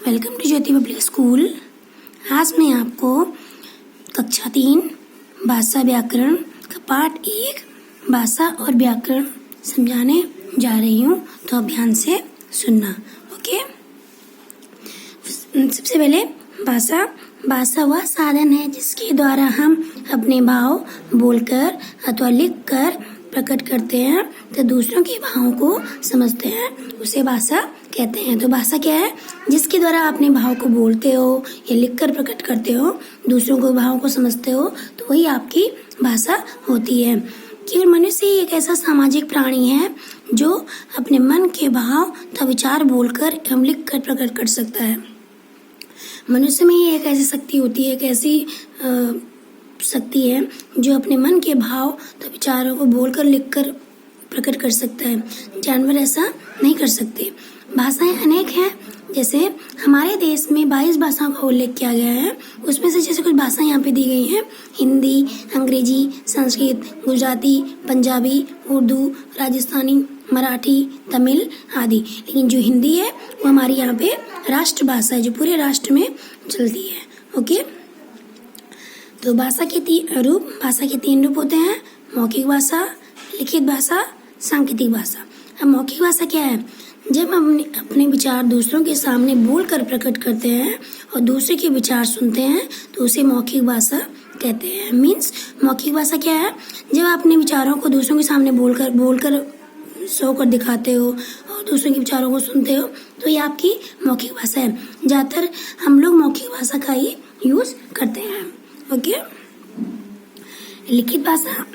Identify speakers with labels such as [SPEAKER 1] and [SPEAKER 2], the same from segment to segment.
[SPEAKER 1] Welcome to Jyoti public school. आज मैं आपको कक्षा 3 भाषा व्याकरण का पाठ 1 भाषा और व्याकरण समझाने जा रही हूँ, तो आप ध्यान से सुनना। ओके, सबसे पहले भाषा वह साधन है जिसके द्वारा हम अपने भाव बोलकर अथवा लिखकर प्रकट करते हैं तो दूसरों के भावों को समझते हैं, उसे भाषा कहते हैं। तो भाषा क्या है? जिसके द्वारा अपने भाव को बोलते हो या लिखकर प्रकट करते हो, दूसरों को भावों को समझते हो, तो वही आपकी भाषा होती है। केवल मनुष्य ही एक ऐसा सामाजिक प्राणी है जो अपने मन के भाव तथा विचार बोलकर एवं लिखकर प्रकट कर सकता है। मनुष्य में ही एक ऐसी शक्ति होती है, एक ऐसी शक्ति है जो अपने मन के भाव तो विचारों को बोलकर लिखकर प्रकट कर सकता है। जानवर ऐसा नहीं कर सकते। भाषाएं अनेक हैं, जैसे हमारे देश में 22 भाषाओं का उल्लेख किया गया है। उसमें से जैसे कुछ भाषाएं यहाँ पे दी गई हैं: हिंदी, अंग्रेजी, संस्कृत, गुजराती, पंजाबी, उर्दू, राजस्थानी, मराठी, तमिल आदि। लेकिन जो हिंदी है वो हमारी यहाँ पे राष्ट्र भाषा है, जो पूरे राष्ट्र में चलती है। ओके, तो भाषा के 3 रूप होते हैं: मौखिक भाषा, लिखित भाषा, सांकेतिक भाषा। अब मौखिक भाषा क्या है? जब हम अपने विचार दूसरों के सामने बोलकर प्रकट करते हैं और दूसरे के विचार सुनते हैं तो उसे मौखिक भाषा कहते हैं। मीन्स मौखिक भाषा क्या है? जब आप अपने विचारों को दूसरों के सामने बोलकर शो कर दिखाते हो और दूसरों के विचारों को सुनते हो तो ये आपकी मौखिक भाषा है। ज़्यादातर हम लोग मौखिक भाषा का ही यूज करते हैं। ओके, लिखित भाषा,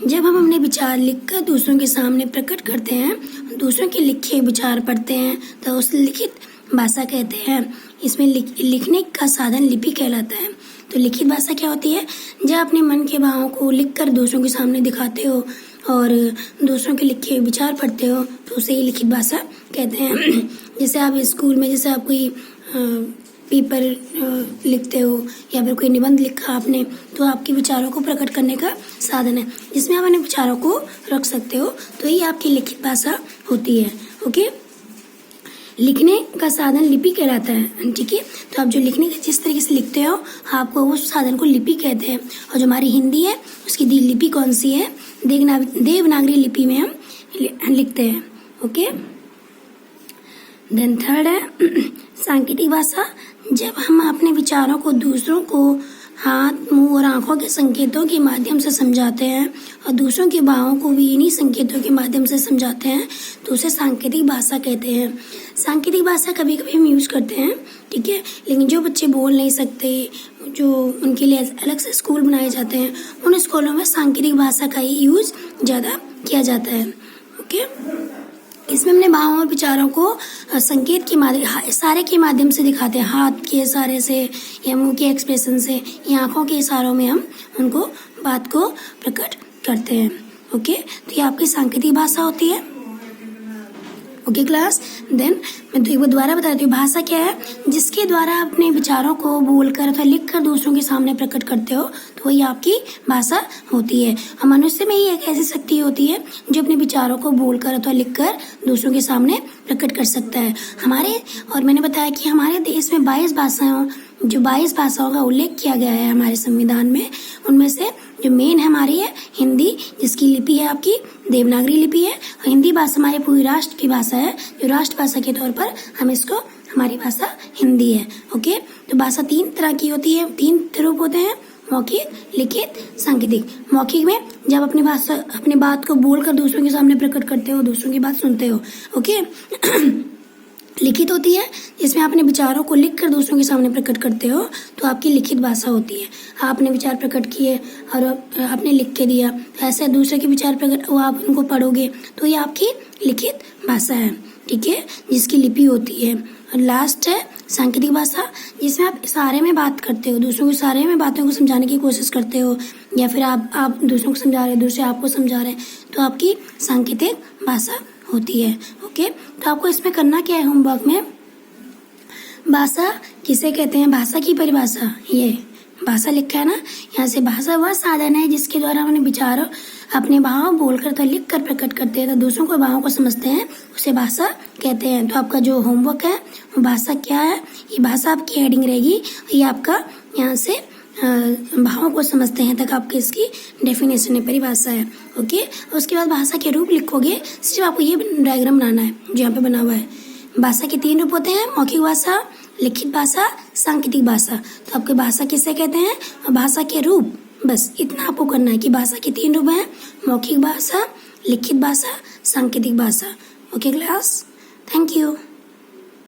[SPEAKER 1] जब हम अपने विचार लिखकर दूसरों के सामने प्रकट करते हैं, दूसरों के लिखे विचार पढ़ते हैं तो उसे लिखित भाषा कहते हैं। इसमें लिखने का साधन लिपि कहलाता है। तो लिखित भाषा क्या होती है? जब अपने मन के भावों को लिखकर दूसरों के सामने दिखाते हो और दूसरों के लिखे विचार पढ़ते हो तो उसे ही लिखित भाषा कहते हैं। जैसे आप स्कूल में जैसे आप कोई पेपर लिखते हो या फिर कोई निबंध लिखा आपने, तो आपके विचारों को प्रकट करने का साधन है जिसमें आप अपने विचारों को रख सकते हो, तो ये आपकी लिखित भाषा होती है। ओके, लिखने का साधन लिपि कहलाता है। ठीक है, तो आप जो लिखने का जिस तरीके से लिखते हो आपको उस साधन को लिपि कहते हैं। और जो हमारी हिंदी है उसकी लिपि कौन सी है? देवनागरी लिपि में हम लिखते हैं। ओके, देन थर्ड है सांकेतिक भाषा। जब हम अपने विचारों को दूसरों को हाथ, मुंह और आंखों के संकेतों के माध्यम से समझाते हैं और दूसरों के भावों को भी इन्हीं संकेतों के माध्यम से समझाते हैं तो उसे सांकेतिक भाषा कहते हैं। सांकेतिक भाषा कभी कभी हम यूज करते हैं, ठीक है, लेकिन जो बच्चे बोल नहीं सकते, जो उनके लिए अलग से स्कूल बनाए जाते हैं, उन स्कूलों में सांकेतिक भाषा का ही यूज ज़्यादा किया जाता है। ओके, इसमें अपने भावों और विचारों को संकेत के माध्यम, इशारे के माध्यम से दिखाते हैं। हाथ के इशारे से या मुंह के एक्सप्रेशन से या आंखों के इशारों में हम उनको बात को प्रकट करते हैं। ओके, तो ये आपकी सांकेतिक भाषा होती है। ओके क्लास, देन मैं तो एक बार दोबारा बता देती हूँ। भाषा क्या है? जिसके द्वारा अपने विचारों को बोलकर अथवा लिखकर दूसरों के सामने प्रकट करते हो तो वही आपकी भाषा होती है। और मनुष्य में ही एक ऐसी शक्ति होती है जो अपने विचारों को बोलकर अथवा लिखकर दूसरों के सामने प्रकट कर सकता है। और मैंने बताया कि हमारे देश में 22 भाषाओं का उल्लेख किया गया है हमारे संविधान में। उनमें से जो मेन है हमारी है हिंदी, जिसकी लिपि है आपकी देवनागरी लिपि है। और हिंदी भाषा हमारे पूरे राष्ट्र की भाषा है, जो राष्ट्र भाषा के तौर पर हम इसको, हमारी भाषा हिंदी है। ओके, तो भाषा 3 तरह की होती है, 3 रूप होते हैं: मौखिक, लिखित, सांकेतिक। मौखिक में जब अपनी बात को बोलकर दूसरों के सामने प्रकट करते हो, दूसरों की बात सुनते हो। ओके, लिखित होती है जिसमें आप अपने विचारों को लिखकर दूसरों के सामने प्रकट करते हो तो आपकी लिखित भाषा होती है। आपने विचार प्रकट किए और आपने लिख के दिया, ऐसे दूसरे के विचार प्रकट वो आप उनको पढ़ोगे तो ये आपकी लिखित भाषा है। ठीक है, जिसकी लिपि होती है। और लास्ट है सांकेतिक भाषा, जिसमें आप इशारे में बात करते हो, दूसरों को इशारे में बातों को समझाने की कोशिश करते हो, या फिर आप दूसरों को समझा रहे हैं, दूसरे आपको समझा रहे हैं, तो आपकी सांकेतिक भाषा होती है। ओके, तो आपको इसमें करना क्या है होमवर्क में? भाषा किसे कहते हैं? भाषा की परिभाषा, ये भाषा लिखा है ना, यहाँ से भाषा वह साधन है जिसके द्वारा अपने विचारों, अपने भाव बोलकर तो लिखकर प्रकट करते हैं तो दूसरों को भावों को समझते हैं, उसे भाषा कहते हैं। तो आपका जो होमवर्क है वो भाषा क्या है, ये भाषा आपकी हेडिंग रहेगी। ये आपका यहाँ से भावों को समझते हैं तक आपकी इसकी डेफिनेशन है, परिभाषा है। ओके, उसके बाद भाषा के रूप लिखोगे। सिर्फ आपको ये डायग्राम बनाना है जो यहाँ पे बना हुआ है। भाषा के 3 रूप होते हैं, मौखिक भाषा, लिखित भाषा, सांकेतिक भाषा। तो आपके भाषा किसे कहते हैं, भाषा के रूप। बस इतना आपको करना है कि भाषा के 3 रूप हैं, मौखिक भाषा, लिखित भाषा, सांकेतिक भाषा। Okay class, thank you.